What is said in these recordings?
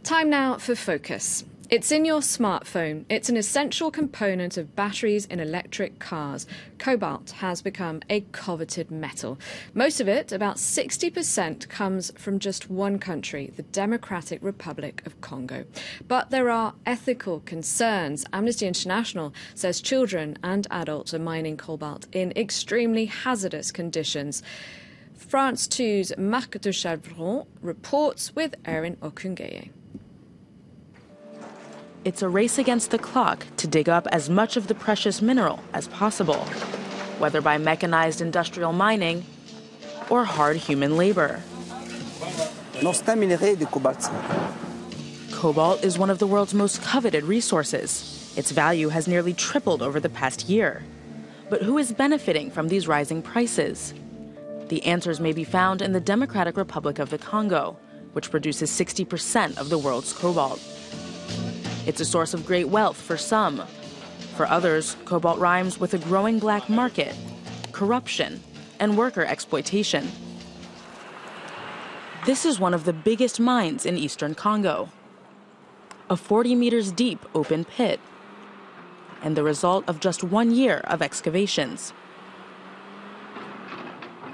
Time now for Focus. It's in your smartphone. It's an essential component of batteries in electric cars. Cobalt has become a coveted metal. Most of it, about 60%, comes from just one country, the Democratic Republic of Congo. But there are ethical concerns. Amnesty International says children and adults are mining cobalt in extremely hazardous conditions. France 2's Marc de Chavron reports with Erin Okungeye. It's a race against the clock to dig up as much of the precious mineral as possible, whether by mechanized industrial mining or hard human labor. Cobalt is one of the world's most coveted resources. Its value has nearly tripled over the past year. But who is benefiting from these rising prices? The answers may be found in the Democratic Republic of the Congo, which produces 60% of the world's cobalt. It's a source of great wealth for some. For others, cobalt rhymes with a growing black market, corruption, and worker exploitation. This is one of the biggest mines in eastern Congo. A 40 meters deep open pit, and the result of just 1 year of excavations.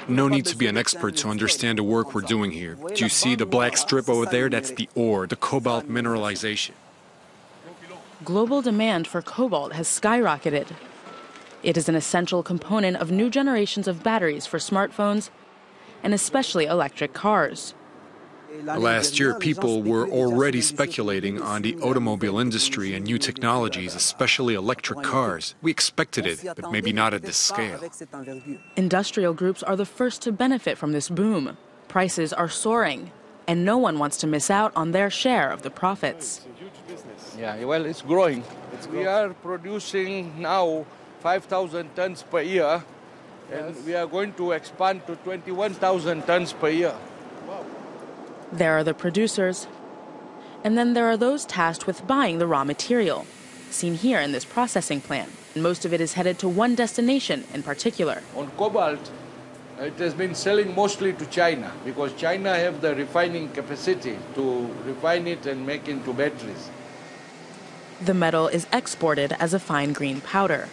No need to be an expert to understand the work we're doing here. Do you see the black strip over there? That's the ore, the cobalt mineralization. Global demand for cobalt has skyrocketed. It is an essential component of new generations of batteries for smartphones and especially electric cars. Last year, people were already speculating on the automobile industry and new technologies, especially electric cars. We expected it, but maybe not at this scale. Industrial groups are the first to benefit from this boom. Prices are soaring, and no one wants to miss out on their share of the profits. Yeah, well, it's growing. We are producing now 5,000 tons per year, and we are going to expand to 21,000 tons per year. There are the producers, and then there are those tasked with buying the raw material, seen here in this processing plant. Most of it is headed to one destination in particular. On cobalt, it has been selling mostly to China, because China have the refining capacity to refine it and make into batteries. The metal is exported as a fine green powder.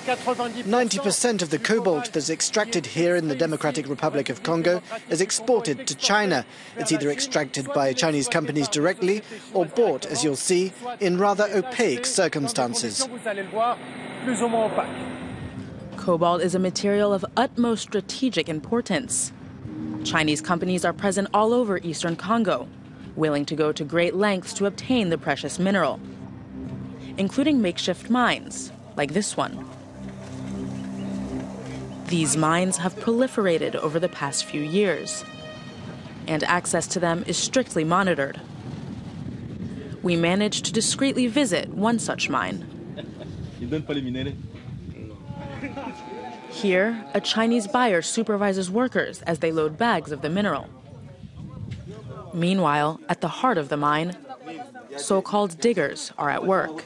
90% of the cobalt that's extracted here in the Democratic Republic of Congo is exported to China. It's either extracted by Chinese companies directly or bought, as you'll see, in rather opaque circumstances. Cobalt is a material of utmost strategic importance. Chinese companies are present all over eastern Congo, willing to go to great lengths to obtain the precious mineral, including makeshift mines, like this one. These mines have proliferated over the past few years, and access to them is strictly monitored. We managed to discreetly visit one such mine. Here, a Chinese buyer supervises workers as they load bags of the mineral. Meanwhile, at the heart of the mine, so-called diggers are at work.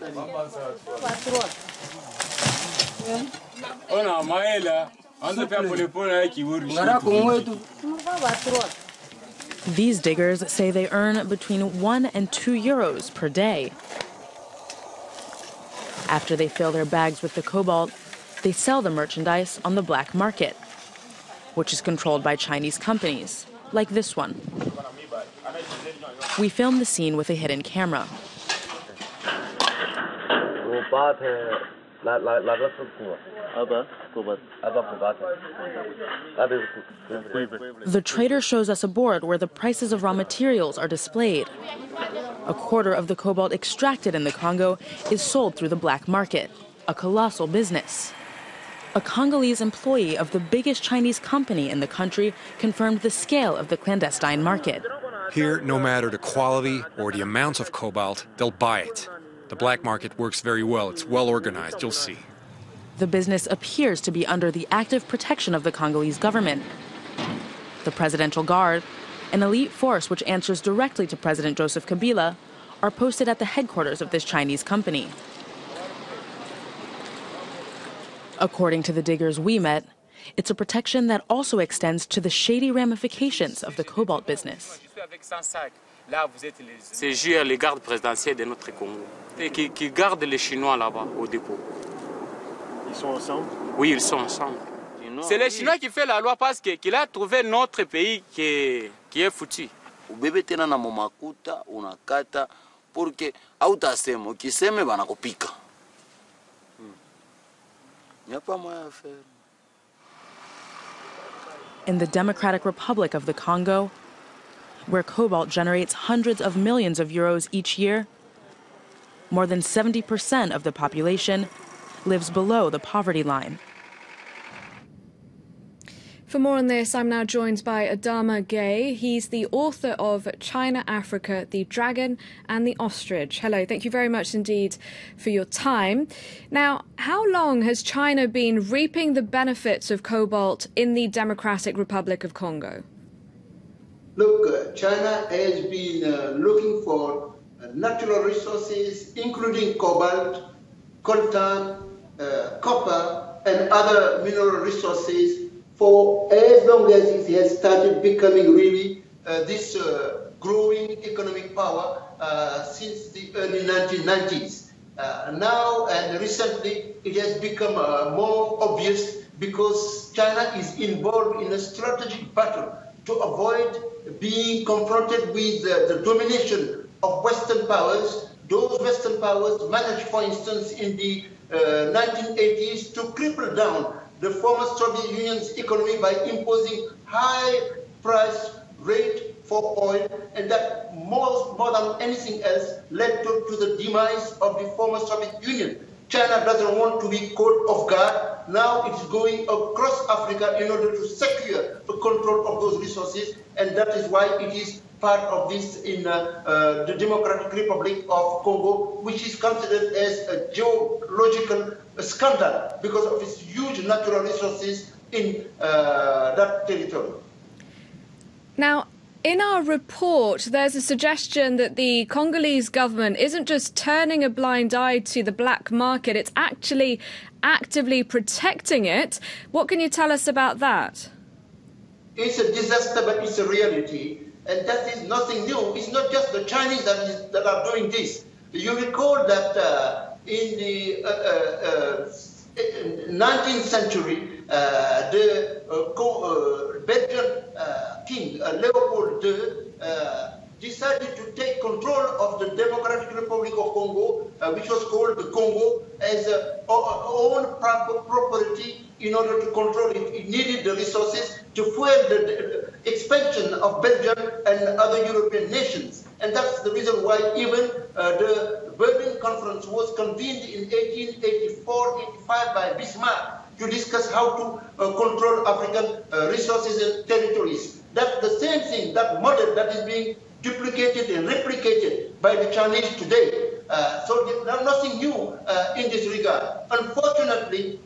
These diggers say they earn between 1 and 2 euros per day. After they fill their bags with the cobalt, they sell the merchandise on the black market, which is controlled by Chinese companies, like this one. We filmed the scene with a hidden camera. The trader shows us a board where the prices of raw materials are displayed. A quarter of the cobalt extracted in the Congo is sold through the black market, a colossal business. A Congolese employee of the biggest Chinese company in the country confirmed the scale of the clandestine market. Here, no matter the quality or the amount of cobalt, they'll buy it. The black market works very well. It's well organized, you'll see. The business appears to be under the active protection of the Congolese government. The Presidential Guard, an elite force which answers directly to President Joseph Kabila, are posted at the headquarters of this Chinese company. According to the diggers we met, it's a protection that also extends to the shady ramifications of the cobalt business. C'est juste les gardes présidentiels de notre Congo et qui gardent les Chinois là-bas au dépôt. Ils sont ensemble? Oui, ils sont ensemble. C'est les Chinois qui font la loi parce qu'il a trouvé notre pays qui est foutu. Ubebe tena na momakuta unakata porque hautasema ukiseme banakupika. Nyapa moya affaire. In the Democratic Republic of the Congo, where cobalt generates hundreds of millions of euros each year, more than 70% of the population lives below the poverty line. For more on this, I'm now joined by Adama Gaye. He's the author of China, Africa, the Dragon and the Ostrich. Hello, thank you very much indeed for your time. Now, how long has China been reaping the benefits of cobalt in the Democratic Republic of Congo? Look, China has been looking for natural resources, including cobalt, coltan, copper, and other mineral resources for as long as it has started becoming really this growing economic power since the early 1990s. Now and recently it has become more obvious because China is involved in a strategic battle to avoid being confronted with the domination of Western powers. Those Western powers managed, for instance, in the 1980s to cripple down the former Soviet Union's economy by imposing high price rate for oil, and that more than anything else led to the demise of the former Soviet Union. China doesn't want to be caught off guard. Now it's going across Africa in order to secure the control of those resources, and that is why it is part of this in the Democratic Republic of Congo, which is considered as a geological scandal because of its huge natural resources in that territory. Now, in our report, there's a suggestion that the Congolese government isn't just turning a blind eye to the black market, it's actually actively protecting it. What can you tell us about that? It's a disaster, but it's a reality. And that is nothing new. It's not just the Chinese that are doing this. You recall that in the 19th century, the Belgian king, Leopold II, decided to take control of the Democratic Republic of Congo, which was called the Congo, as own property in order to control it. It needed the resources to fuel the expansion of Belgium and other European nations. And that's the reason why even the Berlin Conference was convened in 1884-85 by Bismarck to discuss how to control African resources and territories. That's the same thing, that model that is being duplicated and replicated by the Chinese today. So there's nothing new in this regard. Unfortunately,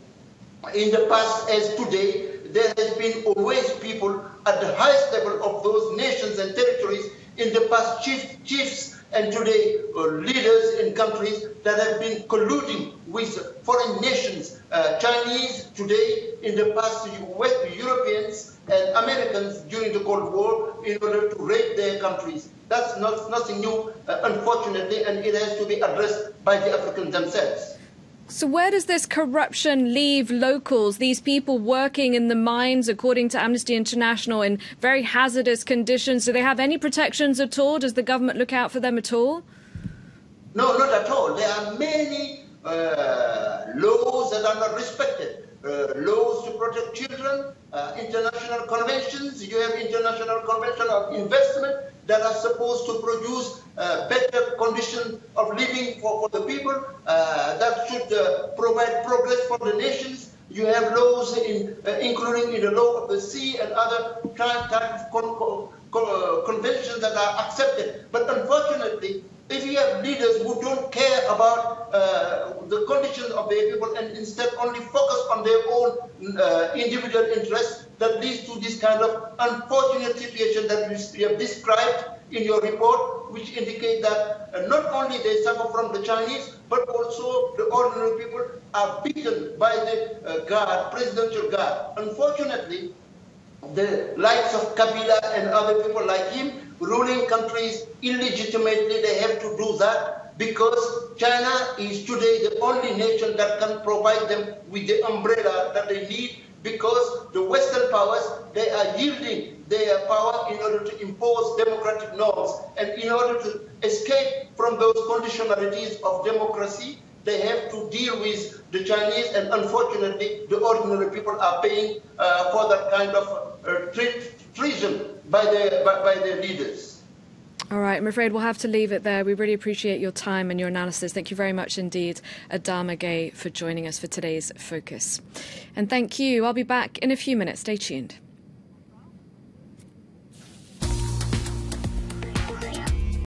in the past as today, there has been always people at the highest level of those nations and territories, in the past chiefs and today leaders in countries that have been colluding with foreign nations, Chinese today, in the past West Europeans and Americans during the Cold War in order to raid their countries. That's nothing new, unfortunately, and it has to be addressed by the Africans themselves. So where does this corruption leave locals, these people working in the mines, according to Amnesty International, in very hazardous conditions? Do they have any protections at all? Does the government look out for them at all? No, not at all. There are many laws that are not respected. Laws to protect children, international conventions. You have international convention of investment that are supposed to produce better conditions of living for the people, that should provide progress for the nations. You have laws including in the law of the sea and other types of conventions that are accepted. But unfortunately, if you have leaders who don't care about the conditions of their people and instead only focus on their own individual interests, that leads to this kind of unfortunate situation that you have described in your report, which indicate that not only they suffer from the Chinese, but also the ordinary people are beaten by the presidential guard. Unfortunately, the likes of Kabila and other people like him ruling countries illegitimately. They have to do that because China is today the only nation that can provide them with the umbrella that they need, because the Western powers, they are yielding their power in order to impose democratic norms. And in order to escape from those conditionalities of democracy, they have to deal with the Chinese, and unfortunately, the ordinary people are paying for that kind of treason by the leaders. All right, I'm afraid we'll have to leave it there. We really appreciate your time and your analysis. Thank you very much indeed, Adama Gaye, for joining us for today's Focus. And thank you. I'll be back in a few minutes. Stay tuned.